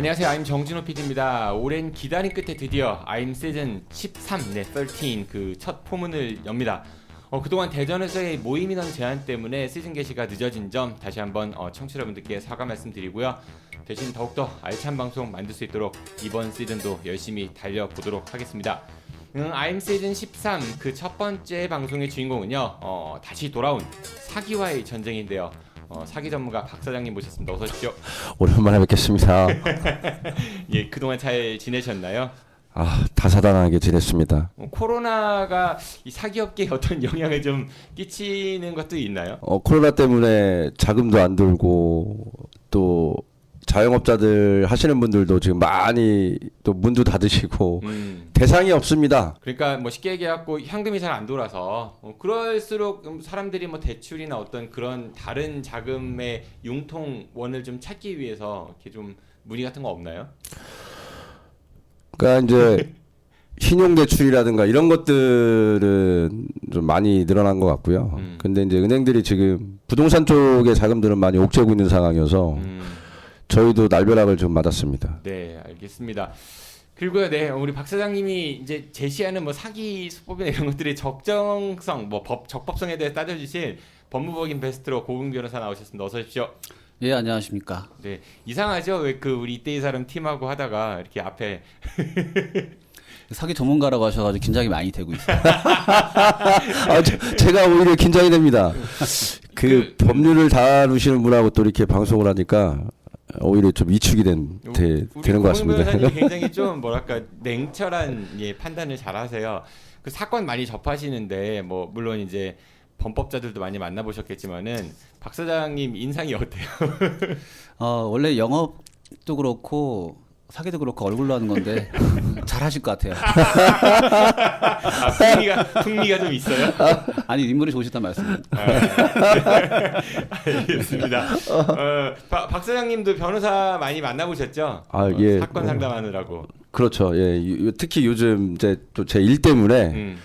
안녕하세요. I'm 정진호 PD입니다. 오랜 기다림 끝에 드디어 I'm 시즌 13, 13 그 첫 포문을 엽니다. 그동안 대전에서의 모임이던 제한 때문에 시즌 개시가 늦어진 점 다시 한번 청취자 여러분들께 사과 말씀드리고요. 대신 더욱더 알찬 방송 만들 수 있도록 이번 시즌도 열심히 달려보도록 하겠습니다. I'm 시즌 13 그 첫 번째 방송의 주인공은요. 다시 돌아온 사기와의 전쟁인데요. 사기 전문가 박 사장님 모셨습니다. 어서 오십시오. 오랜만에 뵙겠습니다. 예, 그동안 잘 지내셨나요? 다사다난하게 지냈습니다. 코로나가 이 사기업계에 어떤 영향을 좀 끼치는 것도 있나요? 코로나 때문에 자금도 안 들고 또 자영업자들 하시는 분들도 지금 많이 또 문도 닫으시고 대상이 없습니다. 그러니까 뭐 쉽게 얘기해갖고 현금이 잘 안 돌아서 그럴수록 사람들이 뭐 대출이나 어떤 그런 다른 자금의 융통원을 좀 찾기 위해서 이렇게 좀 문의 같은 거 없나요? 그러니까 이제 신용대출이라든가 이런 것들은 좀 많이 늘어난 것 같고요. 근데 이제 은행들이 지금 부동산 쪽에 자금들은 많이 옥죄고 있는 상황이어서 저희도 날벼락을 좀 맞았습니다. 네, 알겠습니다. 그리고요, 네, 우리 박 사장님이 이제 제시하는 뭐 사기 수법이나 이런 것들의 적정성, 뭐 적법성에 대해 따져주실 법무법인 베스트로 고은 변호사 나오셨습니다. 어서 오십시오. 예, 안녕하십니까. 네, 이상하죠? 왜 그 우리 이때이 사람 팀하고 하다가 이렇게 앞에 사기 전문가라고 하셔가지고 긴장이 많이 되고 있어요. 제가 오히려 긴장이 됩니다. 그 법률을 다루시는 분하고 또 이렇게 방송을 하니까 오히려 좀 위축이 되는 것 같습니다. 변호사님 굉장히 좀 뭐랄까 냉철한 판단을 잘하세요. 그 사건 많이 접하시는데 뭐 물론 이제 범법자들도 많이 만나보셨겠지만은 박 사장님 인상이 어때요? 원래 영업도 그렇고 사기도 그렇고 얼굴로 하는 건데 잘하실 것 같아요. 풍미가 좀 있어요? 아니 인물이 좋으셨단 말씀입니다. 알겠습니다. 박 사장님도 변호사 많이 만나보셨죠? 예. 사건 상담하느라고. 그렇죠. 예. 특히 요즘 이제 또 제 일 때문에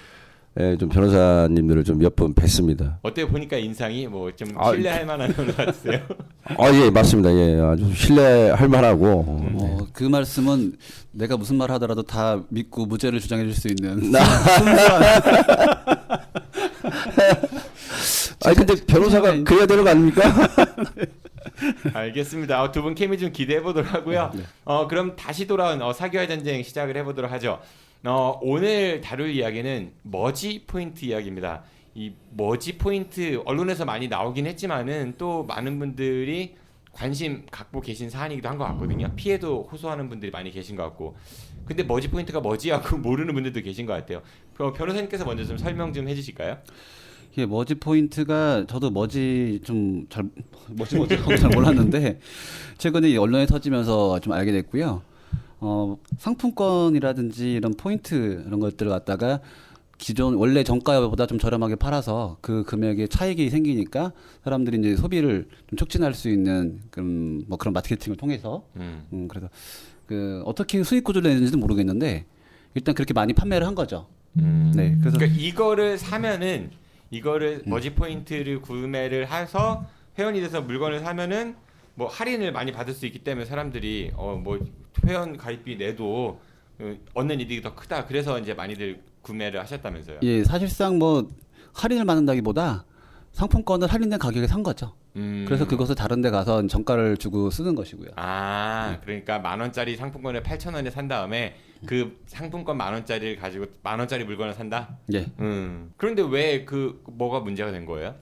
예, 좀 변호사님들을 좀 몇 번 뵀습니다. 어때요? 보니까 인상이 뭐 좀 신뢰할 만한 변호사 같으세요? 예, 맞습니다. 예, 아주 신뢰할 만하고. 그 말씀은 내가 무슨 말 하더라도 다 믿고 무죄를 주장해 줄 수 있는 근데 변호사가 그래야 되는 거 아닙니까? 알겠습니다. 두 분 케미 좀 기대해 보도록 하고요. 네. 그럼 다시 돌아온 사기와의 전쟁 시작을 해보도록 하죠. 오늘 다룰 이야기는 머지 포인트 이야기입니다. 이 머지 포인트 언론에서 많이 나오긴 했지만은 또 많은 분들이 관심 갖고 계신 사안이기도 한 것 같거든요. 피해도 호소하는 분들이 많이 계신 것 같고. 근데 머지 포인트가 뭐지 하고 모르는 분들도 계신 것 같아요. 변호사님께서 먼저 좀 설명 좀 해주실까요? 예, 머지 포인트가 저도 머지 잘 몰랐는데 최근에 언론에 터지면서 좀 알게 됐고요. 상품권이라든지 이런 포인트 이런 것들을 갖다가 기존 원래 정가보다 좀 저렴하게 팔아서 그 금액에 차익이 생기니까 사람들이 이제 소비를 좀 촉진할 수 있는 그런 마케팅을 통해서 그래서 그 어떻게 수익 구조를 내는지는 모르겠는데 일단 그렇게 많이 판매를 한 거죠. 네, 그래서 그러니까 이거를 사면은 이거를 머지 포인트를 구매를 해서 회원이 돼서 물건을 사면은 뭐 할인을 많이 받을 수 있기 때문에 사람들이 뭐 회원 가입비 내도 얻는 이득이 더 크다. 그래서 이제 많이들 구매를 하셨다면서요. 예, 사실상 뭐 할인을 받는다기보다 상품권을 할인된 가격에 산 거죠. 그래서 그것을 다른 데 가서 정가를 주고 쓰는 것이고요. 그러니까 10,000원짜리 상품권을 8,000원에 산 다음에 그 상품권 10,000원짜리를 가지고 10,000원짜리 물건을 산다? 예. 그런데 왜 뭐가 문제가 된 거예요?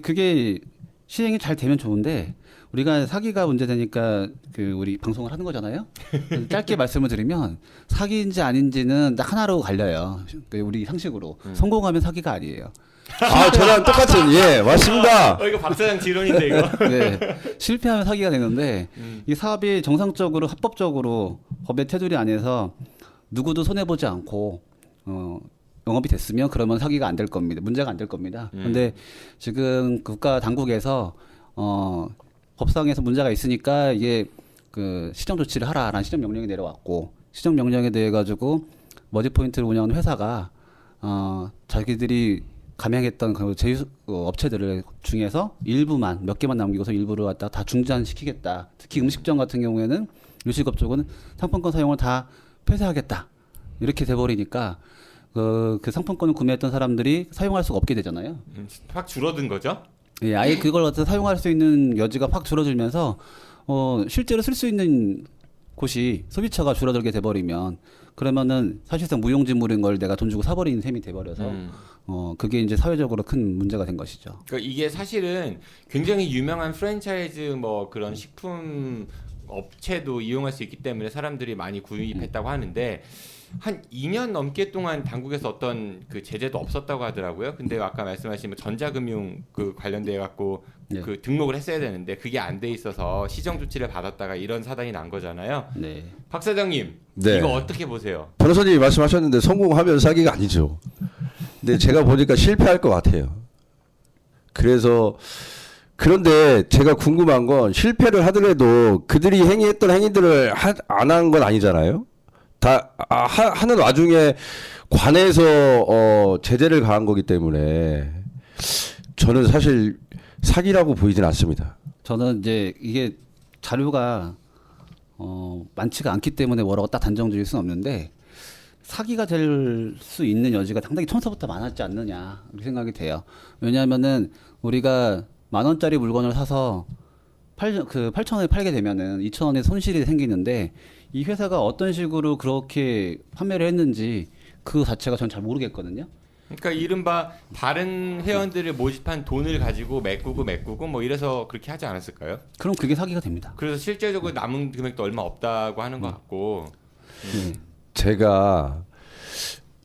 그게 시행이 잘 되면 좋은데 우리가 사기가 문제되니까 우리 방송을 하는 거잖아요. 짧게 말씀을 드리면 사기인지 아닌지는 딱 하나로 갈려요. 우리 상식으로 성공하면 사기가 아니에요. 저랑 똑같은 예, 맞습니다. 이거 박 사장 지론인데 이거. 네, 실패하면 사기가 되는데 이 사업이 정상적으로 합법적으로 법의 테두리 안에서 누구도 손해 보지 않고 영업이 됐으면 그러면 사기가 안 될 겁니다. 문제가 안 될 겁니다. 근데 지금 국가 당국에서 법상에서 문제가 있으니까 이게 그 시정 조치를 하라라는 시정 명령이 내려왔고 시정 명령에 대해 가지고 머지 포인트를 운영하는 회사가 자기들이 감행했던 그 제휴 업체들 중에서 일부만 몇 개만 남기고서 일부를 갖다 다 중단시키겠다. 특히 음식점 같은 경우에는 요식업 쪽은 상품권 사용을 다 폐쇄하겠다 이렇게 돼버리니까 그 상품권을 구매했던 사람들이 사용할 수가 없게 되잖아요. 확 줄어든 거죠? 예, 아예 그걸 갖다 사용할 수 있는 여지가 확 줄어들면서 실제로 쓸 수 있는 곳이 소비처가 줄어들게 돼버리면 그러면은 사실상 무용지물인 걸 내가 돈 주고 사버리는 셈이 돼버려서 그게 이제 사회적으로 큰 문제가 된 것이죠. 그러니까 이게 사실은 굉장히 유명한 프랜차이즈 뭐 그런 식품 업체도 이용할 수 있기 때문에 사람들이 많이 구입했다고 하는데 한 2년 넘게 동안 당국에서 어떤 그 제재도 없었다고 하더라고요. 근데 아까 말씀하신 뭐 전자금융 그 관련돼 갖고 네. 그 등록을 했어야 되는데 그게 안 돼 있어서 시정 조치를 받았다가 이런 사단이 난 거잖아요. 네. 박 사장님, 네. 이거 어떻게 보세요? 변호사님이 말씀하셨는데 성공하면 사기가 아니죠. 근데 제가 보니까 실패할 것 같아요. 그래서 그런데 제가 궁금한 건 실패를 하더라도 그들이 행위했던 행위들을 안 한 건 아니잖아요. 다 하는 와중에 관해서 제재를 가한 거기 때문에 저는 사실 사기라고 보이진 않습니다. 저는 이제 이게 자료가 많지가 않기 때문에 뭐라고 딱 단정 지을 수는 없는데 사기가 될 수 있는 여지가 상당히 처음부터 많았지 않느냐 이렇게 생각이 돼요. 왜냐하면은 우리가 10,000원짜리 물건을 사서 8,000원에 팔게 되면은 2,000원의 손실이 생기는데 이 회사가 어떤 식으로 그렇게 판매를 했는지 그 자체가 전 잘 모르겠거든요. 그러니까 이른바 다른 회원들을 모집한 돈을 가지고 메꾸고 뭐 이래서 그렇게 하지 않았을까요? 그럼 그게 사기가 됩니다. 그래서 실제적으로 남은 금액도 얼마 없다고 하는 것 같고. 제가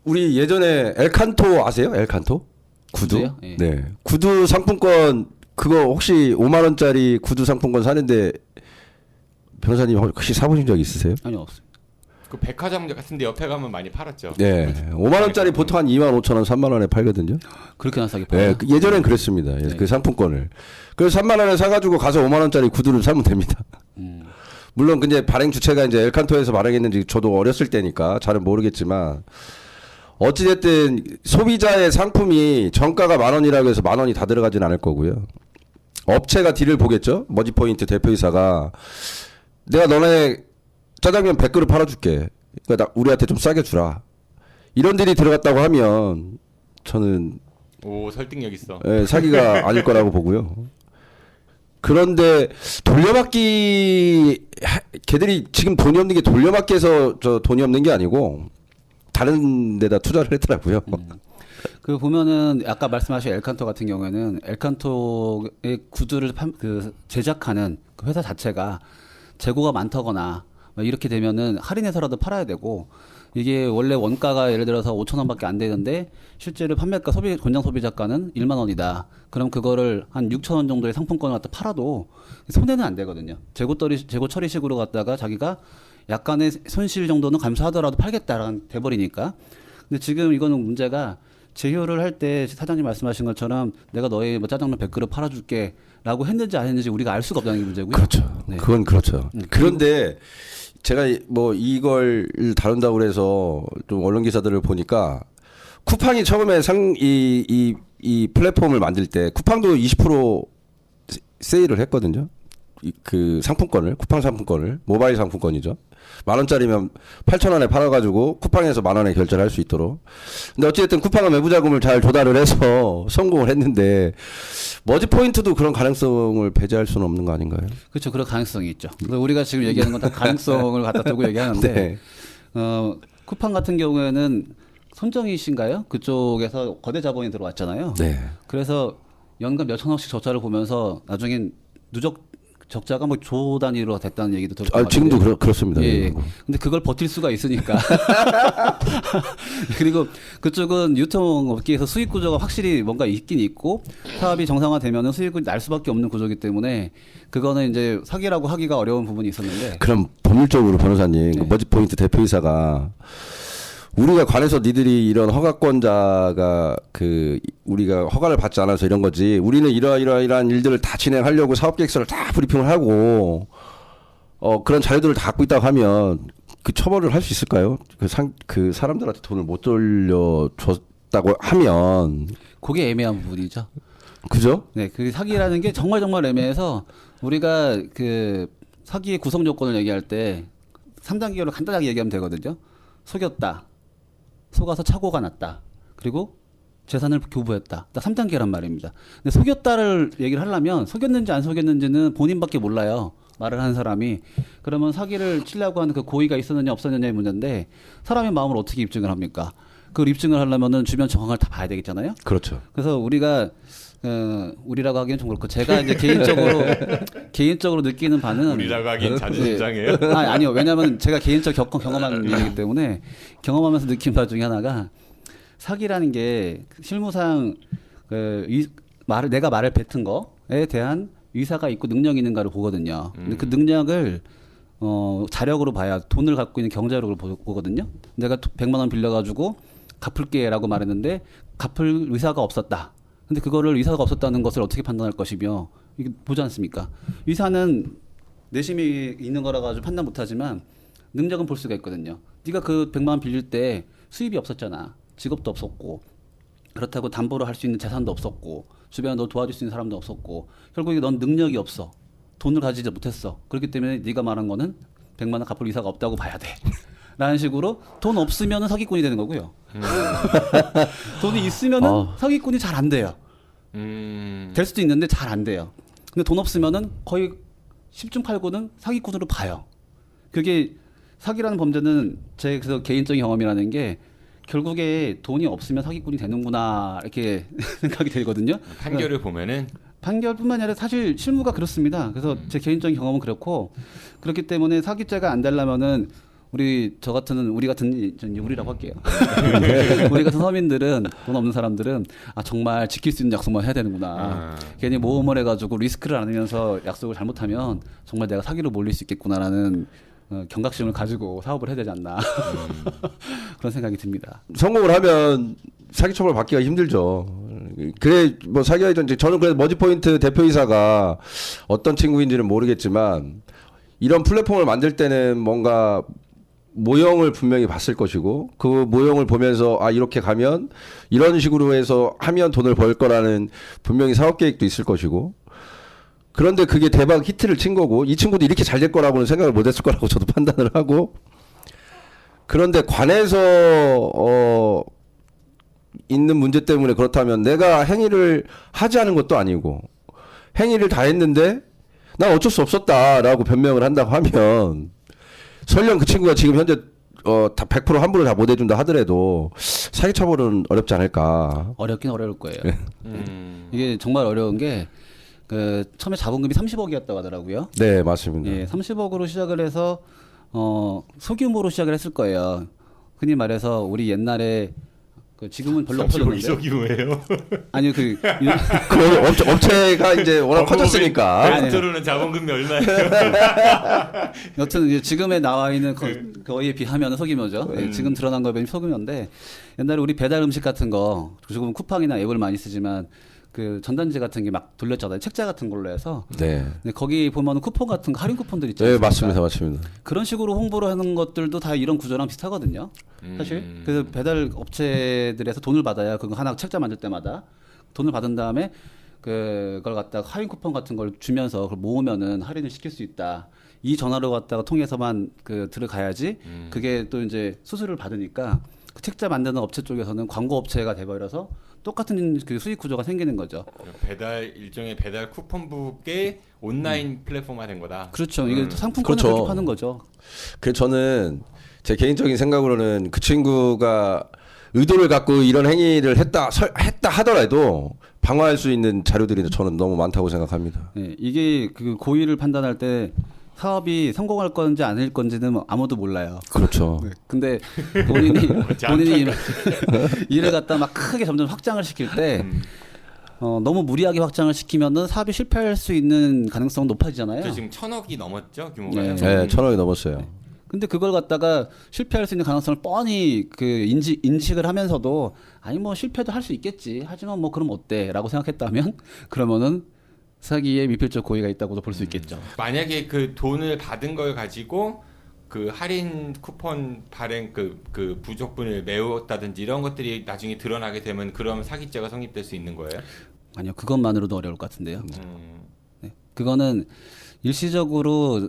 우리 예전에 엘칸토 아세요? 엘칸토? 구두? 구두요? 예. 네. 구두 상품권 그거 혹시 5만 원짜리 구두 상품권 사는데 변호사님 혹시 사보신 적 있으세요? 아니요, 없습니다. 그 백화점 같은데 옆에 가면 많이 팔았죠. 네. 5만 원짜리 보통 한 2만 5천 원, 3만 원에 팔거든요. 그렇게나 싸게 팔아요? 네. 예전엔 그랬습니다. 예, 네. 그 상품권을. 그래서 3만 원에 사가지고 가서 5만 원짜리 구두를 사면 됩니다. 물론 근데 발행 주체가 이제 엘칸토에서 발행했는지 저도 어렸을 때니까 잘은 모르겠지만 어찌됐든 소비자의 상품이 정가가 10,000원이라고 해서 10,000원이 다 들어가진 않을 거고요. 업체가 딜을 보겠죠. 머지포인트 대표이사가 내가 너네 짜장면 100그릇 팔아줄게. 그러니까 우리한테 좀 싸게 주라. 이런 딜이 들어갔다고 하면 저는 오, 설득력 있어. 사기가 아닐 거라고 보고요. 그런데 돌려받기 걔들이 지금 돈이 없는 게 돌려받기에서 저 돈이 없는 게 아니고 다른 데다 투자를 했더라고요. 그 보면은 아까 말씀하신 엘칸토 같은 경우에는 엘칸토의 구두를 제작하는 그 회사 자체가 재고가 많다거나 이렇게 되면은 할인해서라도 팔아야 되고 이게 원래 원가가 예를 들어서 5,000원밖에 안 되는데 실제로 판매가 권장 소비자가는 1만 원이다. 그럼 그거를 한 6,000원 정도의 상품권을 갖다 팔아도 손해는 안 되거든요. 재고 처리식으로 갖다가 자기가 약간의 손실 정도는 감수하더라도 팔겠다라는 돼버리니까. 근데 지금 이거는 문제가 제휴를 할 때 사장님 말씀하신 것처럼 내가 너의 뭐 짜장면 100그릇 팔아줄게라고 했는지 안 했는지 우리가 알 수가 없다는 게 문제고요. 그렇죠. 네. 그건 그렇죠. 그런데 제가 뭐 이걸 다룬다고 그래서 좀 언론 기사들을 보니까 쿠팡이 처음에 이 플랫폼을 만들 때 쿠팡도 20% 세일을 했거든요. 그 상품권을 쿠팡 상품권을 모바일 상품권이죠. 10,000원짜리면 8,000원에 팔아가지고 쿠팡에서 10,000원에 결제를 할 수 있도록. 근데 어찌됐든 쿠팡은 외부 자금을 잘 조달을 해서 성공을 했는데 머지 포인트도 그런 가능성을 배제할 수는 없는 거 아닌가요? 그렇죠. 그런 가능성이 있죠. 우리가 지금 얘기하는 건 다 가능성을 갖다 두고 얘기하는데 네. 쿠팡 같은 경우에는 손정희 씨인가요? 그쪽에서 거대 자본이 들어왔잖아요. 네. 그래서 연간 몇 천억씩 적자를 보면서 나중엔 누적 적자가 뭐 조 단위로 됐다는 얘기도 들었고. 지금도 그렇습니다. 예. 근데 그걸 버틸 수가 있으니까. 그리고 그쪽은 유통업계에서 수익 구조가 확실히 뭔가 있긴 있고 사업이 정상화되면은 수익이 날 수밖에 없는 구조이기 때문에 그거는 이제 사기라고 하기가 어려운 부분이 있었는데. 그럼 법률적으로 변호사님, 네. 그 머지포인트 대표이사가 우리가 관해서 니들이 이런 허가권자가 우리가 허가를 받지 않아서 이런 거지. 우리는 이러한 일들을 다 진행하려고 사업계획서를 다 브리핑을 하고 그런 자료들을 다 갖고 있다고 하면 그 처벌을 할 수 있을까요? 그 사람들한테 돈을 못 돌려줬다고 하면 그게 애매한 부분이죠. 그죠? 네, 그 사기라는 게 정말 애매해서 우리가 사기의 구성 요건을 얘기할 때 3단계로 간단하게 얘기하면 되거든요. 속였다. 속아서 착오가 났다. 그리고 재산을 교부했다. 딱 3단계란 말입니다. 근데 속였다를 얘기를 하려면 속였는지 안 속였는지는 본인밖에 몰라요. 말을 하는 사람이. 그러면 사기를 치려고 하는 그 고의가 있었느냐 없었느냐의 문제인데 사람의 마음을 어떻게 입증을 합니까? 그걸 입증을 하려면은 주변 정황을 다 봐야 되겠잖아요. 그렇죠. 그래서 우리가 우리라고 하기엔 좀 그렇고 제가 이제 개인적으로 느끼는 바는 우리라고 하기엔 자주주장이에요. 아니요. 왜냐하면 제가 개인적 경험한 일이기 때문에 경험하면서 느낀 바 중에 하나가 사기라는 게 실무상 내가 말을 뱉은 거에 대한 의사가 있고 능력이 있는가를 보거든요. 근데 그 능력을 자력으로 봐야 돈을 갖고 있는 경제력을 보거든요. 내가 100만 원 빌려가지고 갚을게라고 말했는데 갚을 의사가 없었다. 근데 그거를 의사가 없었다는 것을 어떻게 판단할 것이며 이게 보지 않습니까? 의사는 내심이 있는 거라 가지고 판단 못하지만 능력은 볼 수가 있거든요. 네가 그 100만 원 빌릴 때 수입이 없었잖아. 직업도 없었고 그렇다고 담보로 할 수 있는 재산도 없었고 주변에 너 도와줄 수 있는 사람도 없었고 결국에 넌 능력이 없어. 돈을 가지지 못했어. 그렇기 때문에 네가 말한 거는 100만 원 갚을 의사가 없다고 봐야 돼. 라는 식으로 돈 없으면 사기꾼이 되는 거고요. 돈이 있으면은 사기꾼이 잘 안 돼요. 될 수도 있는데 잘 안 돼요. 근데 돈 없으면은 거의 10중 8구는 사기꾼으로 봐요. 그게 사기라는 범죄는 제 그래서 개인적인 경험이라는 게 결국에 돈이 없으면 사기꾼이 되는구나 이렇게 생각이 들거든요. 판결을 보면은 판결뿐만 아니라 사실 실무가 그렇습니다. 그래서 제 개인적인 경험은 그렇고 그렇기 때문에 사기죄가 안 되려면은 우리 같은 우리라고 할게요. 우리 같은 서민들은 돈 없는 사람들은 정말 지킬 수 있는 약속만 해야 되는구나. 괜히 모험을 해가지고 리스크를 안으면서 약속을 잘못하면 정말 내가 사기로 몰릴 수 있겠구나라는 경각심을 가지고 사업을 해야 되지 않나 그런 생각이 듭니다. 성공을 하면 사기 처벌 받기가 힘들죠. 그래 뭐 사기가 있던지 저는 그래서 머지포인트 대표이사가 어떤 친구인지는 모르겠지만 이런 플랫폼을 만들 때는 뭔가 모형을 분명히 봤을 것이고 그 모형을 보면서 이렇게 가면 이런 식으로 해서 하면 돈을 벌 거라는 분명히 사업 계획도 있을 것이고 그런데 그게 대박 히트를 친 거고 이 친구도 이렇게 잘 될 거라고는 생각을 못 했을 거라고 저도 판단을 하고 그런데 관에서 있는 문제 때문에 그렇다면 내가 행위를 하지 않은 것도 아니고 행위를 다 했는데 난 어쩔 수 없었다라고 변명을 한다고 하면 설령 그 친구가 지금 현재 다 100% 환불을 다 못 해준다 하더라도 사기 처벌은 어렵지 않을까. 어렵긴 어려울 거예요. 이게 정말 어려운 게 처음에 자본금이 30억이었다고 하더라고요. 네, 맞습니다. 예, 30억으로 시작을 해서 소규모로 시작을 했을 거예요. 흔히 말해서 우리 옛날에 지금은 별로 없어졌는데. 소규모예요. 아니요, 그 업체가 이제 워낙 커졌으니까. 벤처로는 자본금이 얼마예요? 여튼 이제 지금에 나와 있는 거에 비하면 소규모죠. 예, 지금 드러난 거에 비하면 소규모인데 옛날에 우리 배달 음식 같은 거 지금은 쿠팡이나 앱을 많이 쓰지만 그 전단지 같은 게 막 돌렸잖아요. 책자 같은 걸로 해서. 네. 근데 거기 보면 쿠폰 같은 거 할인 쿠폰들 있잖아요. 네, 맞습니다. 그런 식으로 홍보를 하는 것들도 다 이런 구조랑 비슷하거든요. 사실. 그래서 배달 업체들에서 돈을 받아야 그거 하나 책자 만들 때마다 돈을 받은 다음에 그걸 갖다가 할인 쿠폰 같은 걸 주면서 그걸 모으면은 할인을 시킬 수 있다. 이 전화로 갖다가 통해서만 들어가야지. 그게 또 이제 수수료를 받으니까 그 책자 만드는 업체 쪽에서는 광고 업체가 돼버려서 똑같은 그 수익 구조가 생기는 거죠. 일종의 배달 쿠폰북의 온라인 플랫폼화된 거다. 그렇죠. 이게 상품권을 그렇게 파는 거죠. 그래서 저는 제 개인적인 생각으로는 그 친구가 의도를 갖고 이런 행위를 했다 하더라도 방어할 수 있는 자료들이 저는 너무 많다고 생각합니다. 네, 이게 그 고의를 판단할 때 사업이 성공할 건지 아닐 건지는 아무도 몰라요. 그렇죠. 네. 근데 본인이 일을 갖다 막 크게 점점 확장을 시킬 때 너무 무리하게 확장을 시키면은 사업이 실패할 수 있는 가능성은 높아지잖아요. 지금 1,000억이 넘었죠 규모가. 네, 1,000억이 넘었어요. 네. 근데 그걸 갖다가 실패할 수 있는 가능성을 뻔히 인식을 하면서도 아니 뭐 실패도 할 수 있겠지. 하지만 뭐 그럼 어때라고 생각했다면 그러면은 사기에 미필적 고의가 있다고도 볼 수 있겠죠. 만약에 그 돈을 받은 걸 가지고 그 할인 쿠폰 발행 그 부족분을 메웠다든지 이런 것들이 나중에 드러나게 되면 그럼 사기죄가 성립될 수 있는 거예요? 아니요, 그것만으로도 어려울 것 같은데요. 네. 그거는 일시적으로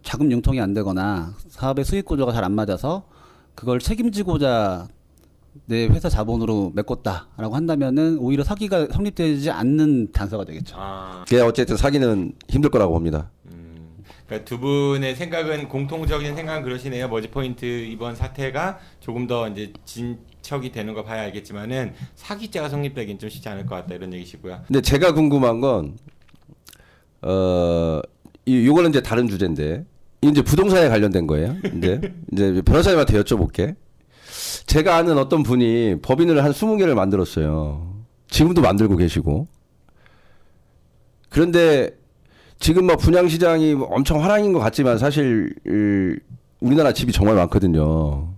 자금 융통이 안 되거나 사업의 수익 구조가 잘 안 맞아서 그걸 책임지고자 내 회사 자본으로 메꿨다라고 한다면은 오히려 사기가 성립되지 않는 단서가 되겠죠. 예, 어쨌든 사기는 힘들 거라고 봅니다. 그러니까 두 분의 생각은 공통적인 생각은 그러시네요. 머지포인트 이번 사태가 조금 더 이제 진척이 되는 거 봐야 알겠지만은 사기죄가 성립되긴 좀 쉽지 않을 것 같다 이런 얘기시고요. 근데 제가 궁금한 건 요거는 이제 다른 주제인데 이제 부동산에 관련된 거예요. 이제 변호사님한테 여쭤볼게. 제가 아는 어떤 분이 법인을 한 20개를 만들었어요. 지금도 만들고 계시고. 그런데 지금 막 분양시장이 엄청 화랑인 것 같지만 사실 우리나라 집이 정말 많거든요.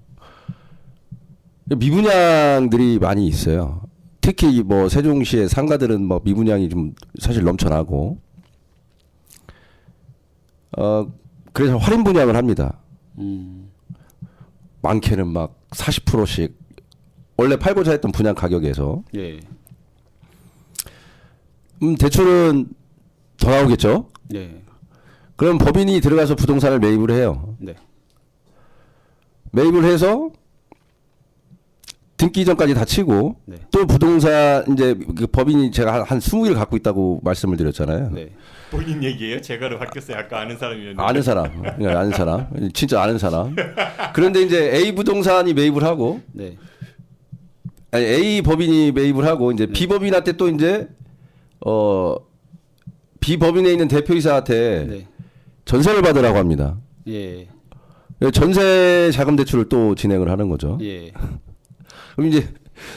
미분양들이 많이 있어요. 특히 뭐 세종시의 상가들은 뭐 미분양이 좀 사실 넘쳐나고. 그래서 할인 분양을 합니다. 많게는 막 40%씩 원래 팔고자 했던 분양 가격에서. 예. 대출은 더 나오겠죠? 예. 그럼 법인이 들어가서 부동산을 매입을 해요. 네. 매입을 해서 등기 이전까지 다 치고 네. 또 부동산 이제 그 법인이 제가 한 20개를 갖고 있다고 말씀을 드렸잖아요. 네. 본인 얘기예요? 제가로 바뀌었어요. 아까 아는 사람이었는데. 아는 사람, 아는 사람, 진짜 아는 사람. 그런데 이제 A 부동산이 매입을 하고, 네. 아니, A 법인이 매입을 하고 이제 B 법인한테 또 이제 B 법인에 있는 대표이사한테 네. 전세를 받으라고 합니다. 예. 전세 자금 대출을 또 진행을 하는 거죠. 예. 그럼 이제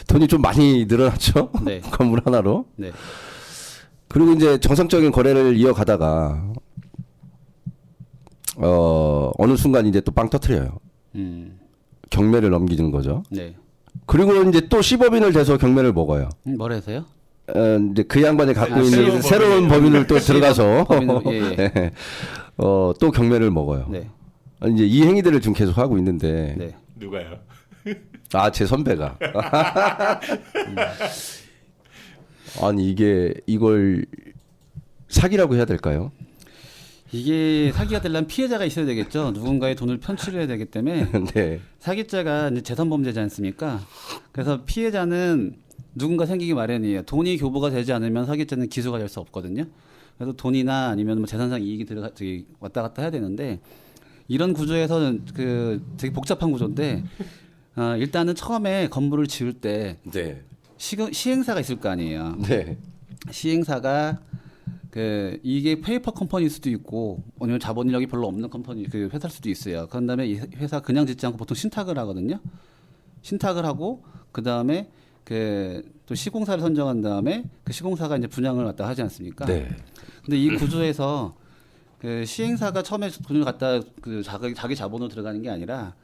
돈이 좀 많이 늘어났죠. 네. 건물 하나로. 네. 그리고 이제 정상적인 거래를 이어가다가 어느 순간 이제 또 빵 터트려요. 경매를 넘기는 거죠. 네. 그리고 이제 또 C법인을 대서 경매를 먹어요. 뭐래서요? 이제 그 양반이 갖고 새로운 있는 새로운 법인을 또 들어가서 예. 네. 또 경매를 먹어요. 네. 이제 이 행위들을 지금 계속 하고 있는데 네. 누가요? 제 선배가 아니 이걸 사기라고 해야 될까요? 이게 사기가 되려면 피해자가 있어야 되겠죠. 누군가의 돈을 편취해야 되기 때문에 네. 사기죄가 이제 재산범죄지 않습니까? 그래서 피해자는 누군가 생기기 마련이에요. 돈이 교부가 되지 않으면 사기죄는 기소가 될 수 없거든요. 그래서 돈이나 아니면 뭐 재산상 이익이 왔다 갔다 해야 되는데 이런 구조에서는 되게 복잡한 구조인데 일단은 처음에 건물을 지을 때 네. 시행사가 있을 거 아니에요. 네. 시행사가 이게 페이퍼 컴퍼니일 수도 있고 아니면 자본 인력이 별로 없는 컴퍼니 회사일 수도 있어요. 그런 다음에 이 회사 그냥 짓지 않고 보통 신탁을 하거든요. 신탁을 하고 그 다음에 또 시공사를 선정한 다음에 그 시공사가 이제 분양을 갖다 하지 않습니까? 네. 근데 이 구조에서 시행사가 처음에 돈을 갖다 자기 자본으로 들어가는 게 아니라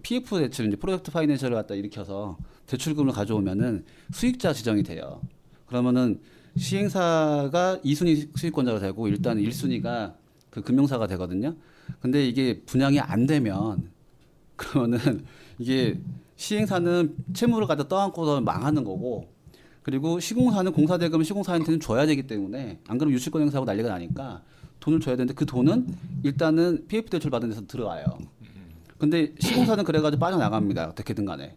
PF 대출, 이제 프로젝트 파이낸셜을 갖다 일으켜서 대출금을 가져오면은 수익자 지정이 돼요. 그러면은 시행사가 2순위 수익권자가 되고 일단 1순위가 그 금융사가 되거든요. 근데 이게 분양이 안 되면 그러면은 이게 시행사는 채무를 갖다 떠안고서 망하는 거고 그리고 시공사는 공사대금을 시공사한테는 줘야 되기 때문에 안 그러면 유치권 행사하고 난리가 나니까 돈을 줘야 되는데 그 돈은 일단은 PF 대출 받은 데서 들어와요. 근데 시공사는 그래가지고 빠져나갑니다. 어떻게든 간에.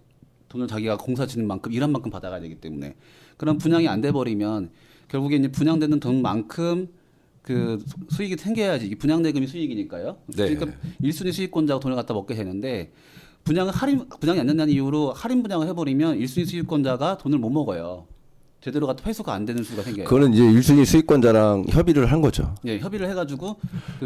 돈을 자기가 공사 짓는 만큼 일한 만큼 받아가야 되기 때문에. 그럼 분양이 안 돼버리면 결국에 이제 분양되는 돈만큼 수익이 생겨야지. 이 분양대금이 수익이니까요. 네. 그러니까 1순위 수익권자가 돈을 갖다 먹게 되는데 분양이 안 된다는 이유로 할인 분양을 해버리면 1순위 수익권자가 돈을 못 먹어요. 제대로 갖다 회수가 안 되는 수가 생겨요. 그거는 이제 1순위 수익권자랑 협의를 한 거죠. 예, 협의를 해가지고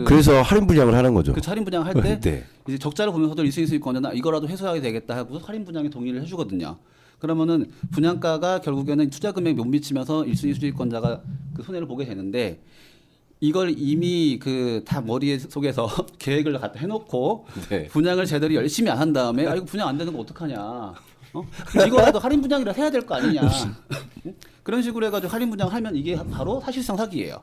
그래서 할인 분양을 하는 거죠. 할인 분양을 할 때 네. 이제 적자를 보면서도 1순위 수익권자나 이거라도 회수하게 되겠다 하고 할인 분양에 동의를 해주거든요. 그러면은 분양가가 결국에는 투자 금액 못 미치면서 1순위 수익권자가 손해를 보게 되는데 이걸 이미 다 머리 속에서 계획을 갖다 해놓고 네. 분양을 제대로 열심히 안 한 다음에 이거 분양 안 되는 거 어떡하냐. 이거라도 할인 분양이라 해야 될 거 아니냐. 그런 식으로 해가지고 할인 분양을 하면 이게 바로 사실상 사기예요.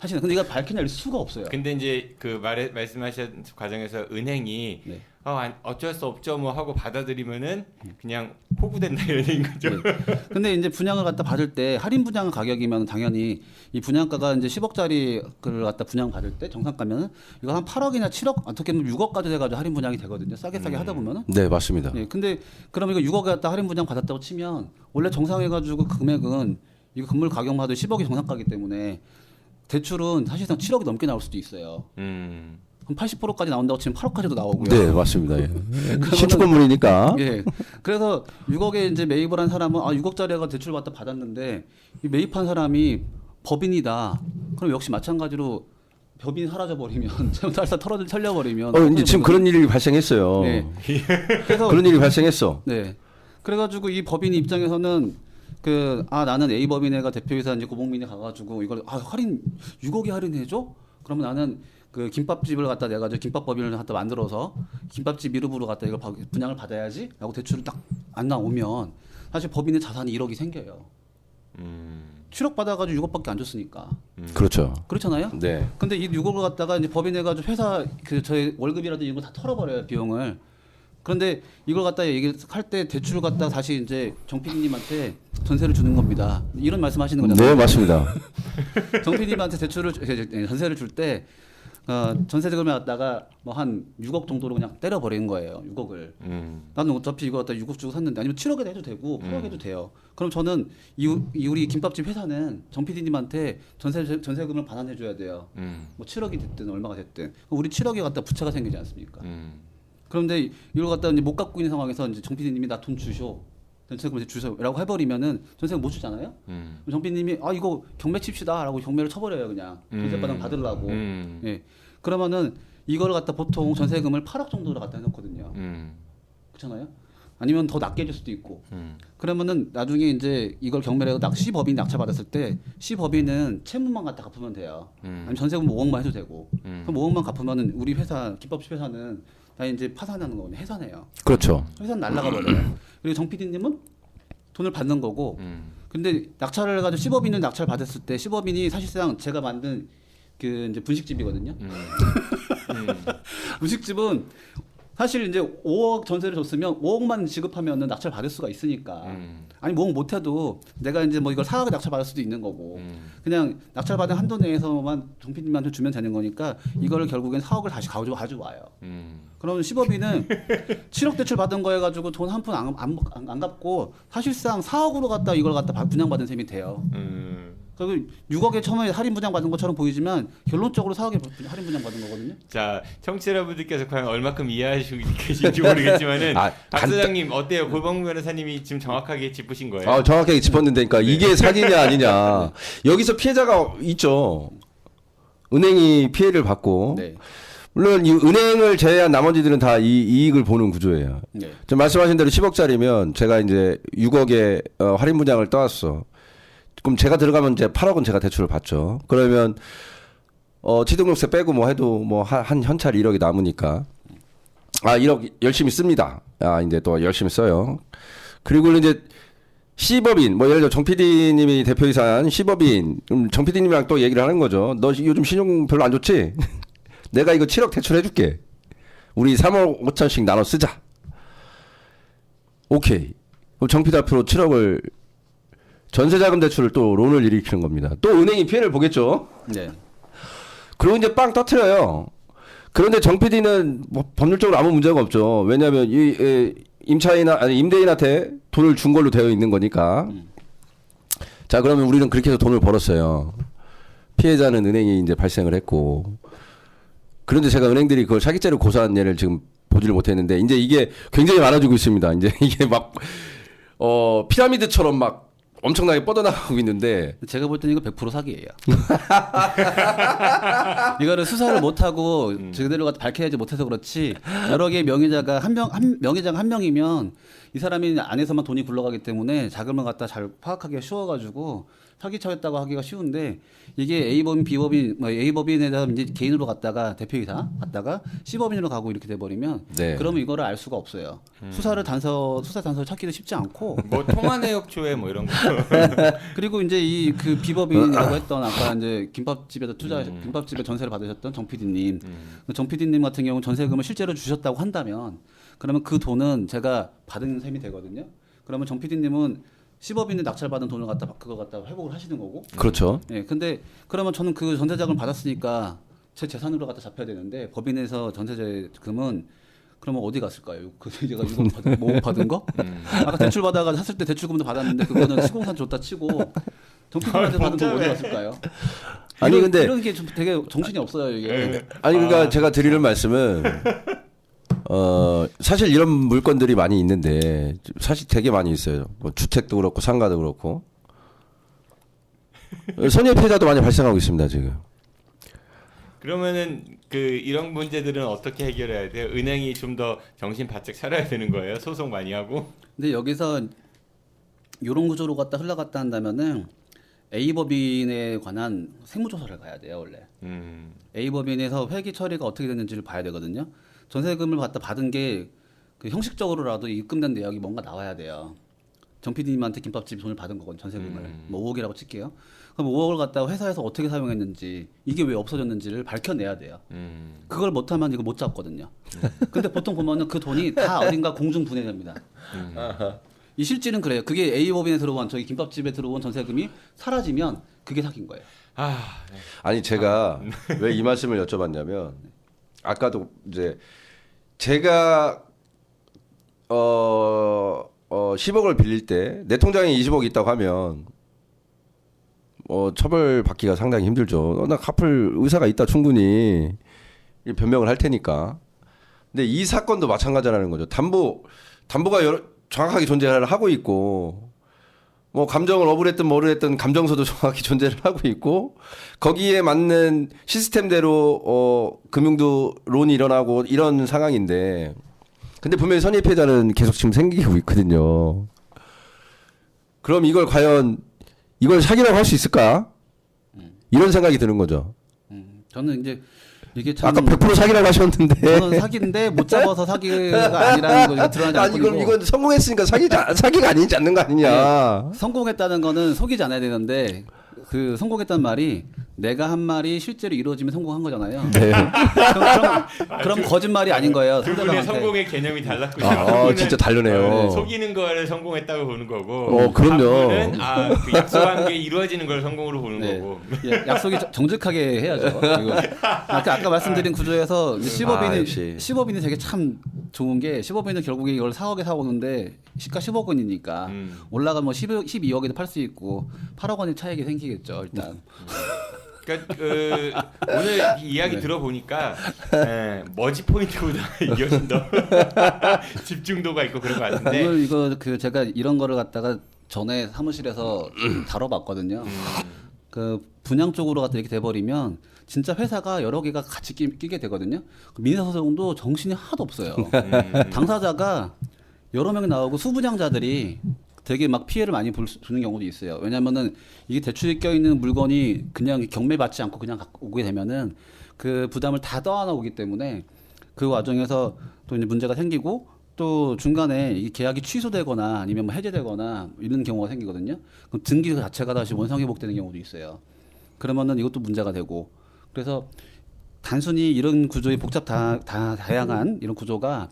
사실은 근데 이거 밝혀낼 수가 없어요. 근데 이제 그 말씀하신 과정에서 은행이 네. 어쩔 수 없죠 뭐 하고 받아들이면은 그냥 호구된다 이런 얘기인 거죠. 네. 근데 이제 분양을 갖다 받을 때 할인 분양 가격이면 당연히 이 분양가가 이제 10억짜리를 갖다 분양 받을 때 정상가면은 이거 한 8억이나 7억 어떻게 보면 6억까지 돼가지고 할인 분양이 되거든요. 싸게 하다 보면은. 네, 맞습니다. 예. 근데 그럼 이거 6억에 갖다 할인 분양 받았다고 치면 원래 정상해가지고 그 금액은 이거 건물 가격만 해도 10억이 정상가기 때문에 대출은 사실상 7억이 넘게 나올 수도 있어요. 한 80%까지 나온다고 치면 8억까지도 나오고요. 네, 맞습니다. 예. 신축 건물이니까. 예. 그래서 6억에 이제 매입을 한 사람은 6억짜리가 대출 받았는데 이 매입한 사람이 법인이다. 그럼 역시 마찬가지로 법인이 사라져 버리면 달사 털려버리면 이제 지금 그런 일이 발생했어요. 네. 그래서 그런 일이 발생했어. 네. 그래가지고 이 법인 입장에서는 나는 A 법인회가 대표이사 이제 고봉민이 가가지고 이걸 할인 6억에 할인해줘? 그러면 나는 그 김밥집을 갖다 내가지고 김밥법인을 갖다 만들어서 김밥집 이름으로 갖다 이걸 분양을 받아야지?라고 대출을 딱 안 나오면 사실 법인의 자산이 1억이 생겨요. 7억 받아가지고 6억밖에 안 줬으니까. 그렇죠. 그렇잖아요. 네. 근데 이 6억을 갖다가 이제 법인해가지고 회사 저희 월급이라든지 이런 거 다 털어버려요 비용을. 그런데 이걸 갖다 얘기할 때 대출을 갖다 다시 이제 정 PD님한테 전세를 주는 겁니다. 이런 말씀하시는 거잖아요. 네, 맞습니다. 정 PD님한테 전세를 줄 때 전세금을 갖다가 뭐 한 6억 정도로 그냥 때려버리는 거예요. 6억을. 나는 어차피 이거 갖다 6억 주고 샀는데 아니면 7억에 해도 되고 8억에 해도 돼요. 그럼 저는 우리 김밥집 회사는 정 PD님한테 전세금을 반환해 줘야 돼요. 뭐 7억이 됐든 얼마가 됐든. 우리 7억에 갖다 부채가 생기지 않습니까? 그런데 이걸 갖다 이제 못 갖고 있는 상황에서 이제 정 PD님이 나 돈 주쇼. 전세금을 주셔라고 해버리면은 전세금 못 주잖아요. 정 PD님이 이거 경매 칩시다라고 경매를 쳐버려요 그냥 전세바닥 받으려고. 예. 그러면은 이걸 갖다 보통 전세금을 8억 정도로 갖다 해놓거든요. 그렇잖아요. 아니면 더 낮게 해줄 수도 있고. 그러면은 나중에 이제 이걸 경매를 해서 C법인 낙찰 받았을 때 C법인은 채무만 갖다 갚으면 돼요. 아니면 전세금 5억만 해도 되고. 그럼 5억만 갚으면은 우리 회사 김밥집 회사는 다 이제 파산하는 거거든요. 해산해요. 그렇죠. 회사는 날라가 버려요. 그리고 정 PD님은 돈을 받는 거고. 근데 낙찰을 해가지고 C법인은 낙찰 받았을 때 C법인이 사실상 제가 만든 그 이제 분식집이거든요. 분식집은 사실 이제 5억 전세를 줬으면 5억만 지급하면은 낙찰 받을 수가 있으니까. 아니 5억 못해도 내가 이제 뭐 이걸 4억에 낙찰 받을 수도 있는 거고. 그냥 낙찰 받은 한도 내에서만 정 PD님한테 주면 되는 거니까 이거를 결국엔 4억을 다시 가져와요. 그러면 10억이는 7억 대출 받은 거 해가지고 돈 한 푼 안 갚고 사실상 4억으로 갖다 이걸 갖다 분양받은 셈이 돼요. 그리고 6억에 처음에 할인 분양 받은 것처럼 보이지만 결론적으로 4억에 할인 분양 받은 거거든요. 자, 청취자분들께서 과연 얼마큼 이해하시고 계신지 모르겠지만은 박 소장님 어때요? 고봉 변호사님이 지금 정확하게 짚으신 거예요? 정확하게 짚었는데, 그러니까 이게 사기냐 아니냐. 여기서 피해자가 있죠. 은행이 피해를 받고. 네. 물론 이 은행을 제외한 나머지들은 다 이익을 보는 구조예요. 네. 지금 말씀하신 대로 10억짜리면 제가 이제 6억에 할인 분양을 떠왔어. 그럼 제가 들어가면 이제 8억은 제가 대출을 받죠. 그러면 취득세 빼고 뭐 해도 뭐 한 현찰 1억이 남으니까 1억 열심히 씁니다. 이제 또 열심히 써요. 그리고 이제 C법인, 뭐 예를 들어 정 PD님이 대표이사한 C법인, 정 PD님이랑 또 얘기를 하는 거죠. 너 요즘 신용 별로 안 좋지? 내가 이거 7억 대출해줄게. 우리 3억 5천씩 나눠 쓰자. 오케이. 그럼 정 PD 앞으로 7억을 전세자금 대출을 또 론을 일으키는 겁니다. 또 은행이 피해를 보겠죠. 네. 그리고 이제 빵 터트려요. 그런데 정 PD는 뭐 법률적으로 아무 문제가 없죠. 왜냐하면 임대인한테 돈을 준 걸로 되어 있는 거니까. 자, 그러면 우리는 그렇게 해서 돈을 벌었어요. 피해자는 은행이 이제 발생을 했고. 그런데 제가 은행들이 그걸 사기죄로 고소한 예를 지금 보지를 못했는데, 이제 이게 굉장히 많아지고 있습니다. 이제 이게 막 피라미드처럼 막 엄청나게 뻗어나가고 있는데, 제가 볼 때는 이거 100% 사기예요. 이거를 수사를 못하고 제대로 밝혀야지 못해서 그렇지, 여러 개의 명의자가 명의자가 한 명이면 이 사람이 안에서만 돈이 굴러가기 때문에 자금을 갖다 잘 파악하기가 쉬워가지고 사기쳐였다고 하기가 쉬운데 이게 A법인, B법인, 뭐 A법인에다 이제 개인으로 갔다가 대표이사 갔다가 C법인으로 가고 이렇게 돼버리면 네. 그러면 이거를 알 수가 없어요. 수사 단서를 찾기도 쉽지 않고 뭐 통화내역조회 뭐 이런 거. 그리고 이제 이 그 B법인이라고 했던 아까 이제 김밥집에다 김밥집에 전세를 받으셨던 정 PD님, 정 PD님 같은 경우 전세금을 실제로 주셨다고 한다면 그러면 그 돈은 제가 받은 셈이 되거든요. 그러면 정 PD님은 10억인데 낙찰받은 돈을 갖다 그거 갖다 회복을 하시는 거고. 그렇죠. 예. 근데 그러면 저는 그 전세자금을 받았으니까 제 재산으로 갖다 잡혀야 되는데 법인에서 전세자금은 그러면 어디 갔을까요? 그 제가 6억 받은 5억 받은 거? 아까 대출 받아가 샀을 때 대출금도 받았는데 그거는 시공산 줬다 치고 정피디한테 받은 돈 어디 갔을까요? 아니, 근데 이런 게 좀 되게 정신이 없어요 이게. 아니 그러니까 제가 드리는 말씀은 사실 이런 물건들이 많이 있는데 사실 되게 많이 있어요. 뭐 주택도 그렇고 상가도 그렇고 선의 피해자도 많이 발생하고 있습니다 지금. 그러면은 그 이런 문제들은 어떻게 해결해야 돼요? 은행이 좀 더 정신 바짝 차려야 되는 거예요? 소송 많이 하고? 근데 여기서 이런 구조로 갔다 흘러갔다 한다면은 A법인에 관한 세무조사를 가야 돼요 원래. A법인에서 회계 처리가 어떻게 됐는지를 봐야 되거든요. 전세금을 갖다 받은 게 그 형식적으로라도 입금된 내역이 뭔가 나와야 돼요. 정 PD님한테 김밥집 돈을 받은 거건 전세금을 뭐 5억이라고 칠게요. 그럼 5억을 갖다 회사에서 어떻게 사용했는지 이게 왜 없어졌는지를 밝혀내야 돼요. 그걸 못하면 이거 못 잡거든요. 근데 보통 보면은 그 돈이 다 어딘가 공중 분해됩니다. 이 실질은 그래요. 그게 A법인에 들어온 저기 김밥집에 들어온 전세금이 사라지면 그게 사기인 거예요. 네. 아니 제가 왜 이 말씀을 여쭤봤냐면 아까도 이제 제가 10억을 빌릴 때 내 통장에 20억이 있다고 하면 처벌 받기가 상당히 힘들죠. 나 갚을 의사가 있다 충분히 변명을 할 테니까. 근데 이 사건도 마찬가지라는 거죠. 담보가 정확하게 존재를 하고 있고 뭐 감정을 억울했든 뭐를 했든 감정서도 정확히 존재를 하고 있고 거기에 맞는 시스템대로 금융도 론이 일어나고 이런 상황인데 근데 분명히 선의 피해자는 계속 지금 생기고 있거든요. 그럼 이걸 과연 이걸 사기라고 할 수 있을까? 이런 생각이 드는 거죠. 저는 이제 이게 참 아까 100% 사기라고 하셨는데 저는 사기인데 못 잡아서 사기가 아니라는 거 드러나지 아니 않고 이건 성공했으니까 사기가 아니지 않는 거 아니냐. 네, 성공했다는 거는 속이지 않아야 되는데 그 성공했다는 말이 내가 한 말이 실제로 이루어지면 성공한 거잖아요. 네. 그럼 거짓말이 아닌 거예요. 두 분의 상대방한테. 성공의 개념이 달랐군요. 진짜 다르네요. 속이는 거를 성공했다고 보는 거고. 그럼요. 는 그 약속한 게 이루어지는 걸 성공으로 보는 네. 거고. 예, 약속이 정직하게 해야죠. 그리고 아까 말씀드린 구조에서 10법인이 되게 참 좋은 게 10법인은 결국에 이걸 4억에 사오는데 시가 10억 원이니까 올라가면 12억에도 팔 수 있고 8억 원의 차익이 생기겠죠 일단. 그러니까 오늘 이 이야기 들어보니까 머지 포인트보다 이게 좀 더 집중도가 있고 그런 것 같은데. 오늘 이거 제가 이런 거를 갖다가 전에 사무실에서 다뤄봤거든요. 그 분양 쪽으로 갖다 이렇게 돼버리면 진짜 회사가 여러 개가 같이 끼게 되거든요. 민사소송도 정신이 하나도 없어요. 당사자가 여러 명이 나오고 수분양자들이 되게 막 피해를 많이 주는 경우도 있어요. 왜냐면은 이게 대출이 껴있는 물건이 그냥 경매받지 않고 그냥 갖고 오게 되면은 그 부담을 다 떠안아 오기 때문에 그 과정에서 또 이제 문제가 생기고 또 중간에 이 계약이 취소되거나 아니면 뭐 해제되거나 이런 경우가 생기거든요. 그럼 등기 자체가 다시 원상회복되는 경우도 있어요. 그러면은 이것도 문제가 되고 그래서 단순히 이런 구조의 다양한 이런 구조가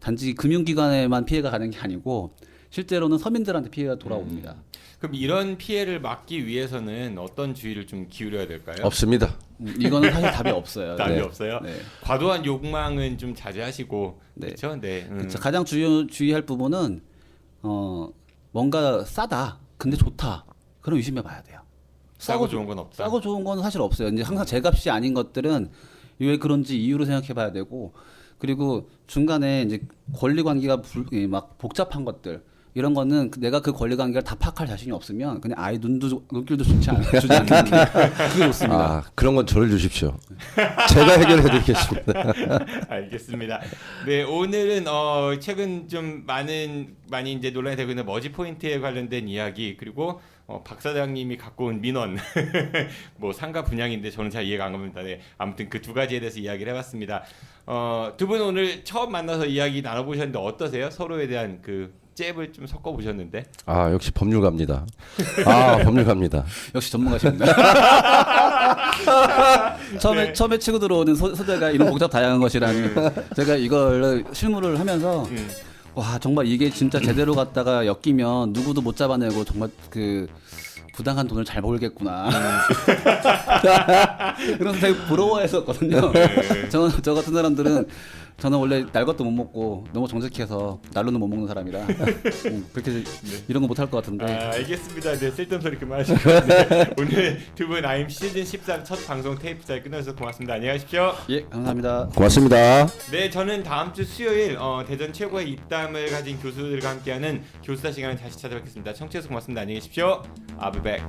단지 금융기관에만 피해가 가는 게 아니고 실제로는 서민들한테 피해가 돌아옵니다. 그럼 이런 피해를 막기 위해서는 어떤 주의를 좀 기울여야 될까요? 없습니다. 이거는 사실 답이 없어요. 답이 네. 없어요. 네. 과도한 욕망은 좀 자제하시고 네. 그렇죠. 네. 그쵸. 가장 주의할 부분은 뭔가 싸다, 근데 좋다. 그럼 의심해봐야 돼요. 싸고 좋은 건 없다. 싸고 좋은 건 사실 없어요. 이제 항상 제 값이 아닌 것들은 왜 그런지 이유로 생각해봐야 되고 그리고 중간에 이제 권리 관계가 막 복잡한 것들. 이런 거는 내가 그 권리관계를 다 파악할 자신이 없으면 그냥 아예 눈길도 주지 않는 게 그게 좋습니다. 아, 그런 건 저를 주십시오. 제가 해결해드리겠습니다. 알겠습니다. 네, 오늘은 최근 좀 많이 이제 논란이 되고 있는 머지 포인트에 관련된 이야기 그리고 박 사장님이 갖고 온 민원 뭐 상가 분양인데 저는 잘 이해가 안 갑니다. 네, 아무튼 그 두 가지에 대해서 이야기를 해봤습니다. 두 분 오늘 처음 만나서 이야기 나눠보셨는데 어떠세요? 서로에 대한 그 잽을 좀 섞어보셨는데. 아, 역시 법률가입니다. 아, 법률가입니다. 역시 전문가십니다. 처음에 치고 들어오는 소재가 이런 복잡 다양한 것이라니 제가 이걸 실무를 하면서 와 정말 이게 진짜 제대로 갔다가 엮이면 누구도 못 잡아내고 정말 그 부당한 돈을 잘 벌겠구나. 그래서 되게 부러워했었거든요. 저 같은 사람들은 저는 원래 날 것도 못 먹고 너무 정직해서 날로는 못 먹는 사람이라 그렇게 이런 거 못 할 것 같은데. 알겠습니다. 네, 쓸데없는 소리 그만하시고 네, 오늘 두 분 아임 시즌 13 첫 방송 테이프 잘 끝내주셔서 고맙습니다. 안녕히 가십시오. 예, 감사합니다. 고맙습니다. 네, 저는 다음 주 수요일 대전 최고의 입담을 가진 교수들과 함께하는 교수다 시간을 다시 찾아뵙겠습니다. 청취해서 고맙습니다. 안녕히 계십시오. I'll be back.